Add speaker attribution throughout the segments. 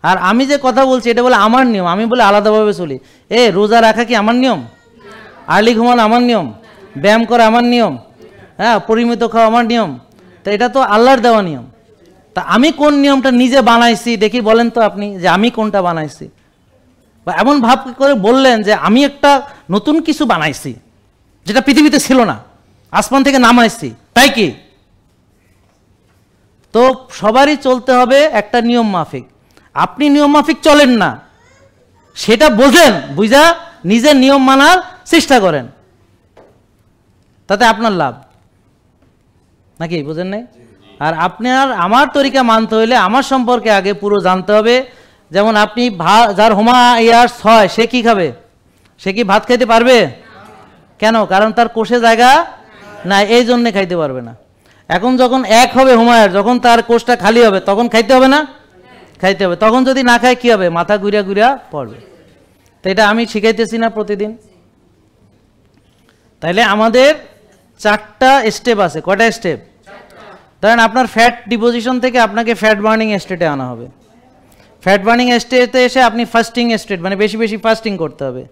Speaker 1: আর আমি যে কথা বলছি এটা বলে আমার নিয়ম, আমি বলে আলাদাভাবে চলি। রোজা রাখা কি আমার নিয়ম? আর্লি ঘুমানো আমার নিয়ম? ব্যায়াম করা আমার নিয়ম? হ্যাঁ, পরিমিত খাওয়া আমার নিয়ম? তো এটা তো আল্লাহর দেওয়া নিয়ম। তা আমি কোন নিয়মটা নিজে বানাইছি দেখি, বলেন তো আপনি যে আমি কোনটা বানাইছি। বা এমন ভাব করে বললেন যে আমি একটা নতুন কিছু বানাইছি যেটা পৃথিবীতে ছিল না, আসমান থেকে নামাইছি, তাই কি? তো সবারই চলতে হবে একটা নিয়ম মাফিক। আপনি নিয়ম মাফিক চলেন না, সেটা বোঝেন, বুঝা নিজের নিয়ম মানার চেষ্টা করেন, তাতে আপনার লাভ, নাকি বুঝেন নাই? আর আপনার আমার তরিকা মানতে হইলে আমার সম্পর্কে আগে পুরো জানতে হবে। যেমন আপনি যার হোমা ইয়ার্স হয় সে কি খাবে? সে কি ভাত খাইতে পারবে? কেন? কারণ তার কোষে জায়গা না, এই জন্যে খাইতে পারবে না। এখন যখন এক হবে হোমায়ার, যখন তার কোষটা খালি হবে তখন খাইতে হবে না? খাইতে হবে। তখন যদি না খায় কি হবে? মাথা ঘুরিয়া ঘুরিয়া পড়বে। তো এটা আমি শিখাইতেছি না প্রতিদিন? তাইলে আমাদের 4টা স্টেপ আছে। কয়টা স্টেপ? ধরেন আপনার ফ্যাট ডিপোজিশন থেকে আপনাকে ফ্যাট বার্নিং স্টেটে আনা হবে। ফ্যাট বার্নিং স্টেটে এসে আপনি ফাস্টিং স্টেট, মানে বেশি বেশি ফাস্টিং করতে হবে।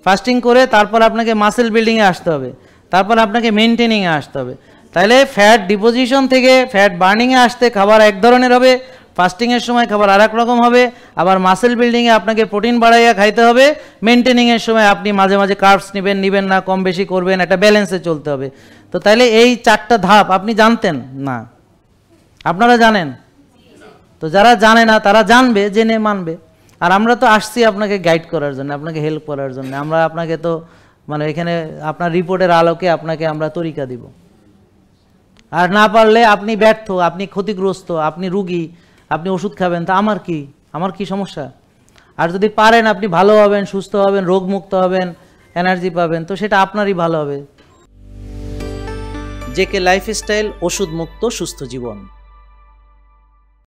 Speaker 1: ফাস্টিং করে তারপর আপনাকে মাসেল বিল্ডিংয়ে আসতে হবে, তারপর আপনাকে মেনটেনিংয়ে আসতে হবে। তাহলে ফ্যাট ডিপোজিশন থেকে ফ্যাট বার্নিংয়ে আসতে খাবার এক ধরনের হবে, ফাস্টিংয়ের সময় খাবার আর এক রকম হবে, আবার মাসেল বিল্ডিংয়ে আপনাকে প্রোটিন বাড়াইয়া খাইতে হবে, মেনটেনিংয়ের সময় আপনি মাঝে মাঝে কার্বস নিবেন না, কম বেশি করবেন, একটা ব্যালেন্সে চলতে হবে। তো তাহলে এই 4টা ধাপ আপনি জানতেন না? আপনারা জানেন তো? যারা জানে না তারা জানবে, জেনে মানবে। আর আমরা তো আসছি আপনাকে গাইড করার জন্য, আপনাকে হেল্প করার জন্য। আমরা আপনাকে তো মানে এখানে আপনার রিপোর্টের আলোকে আপনাকে আমরা তরিকা দিব। আর না পারলে আপনি ব্যর্থ, আপনি ক্ষতিগ্রস্ত, আপনি রুগী, আপনি ওষুধ খাবেন, তা আমার কি সমস্যা? আর যদি পারেন আপনি ভালো হবেন, সুস্থ হবেন, রোগমুক্ত হবেন, এনার্জি পাবেন, তো সেটা আপনারই ভালো হবে। জেকে লাইফস্টাইল, ওষুধ মুক্ত সুস্থ জীবন।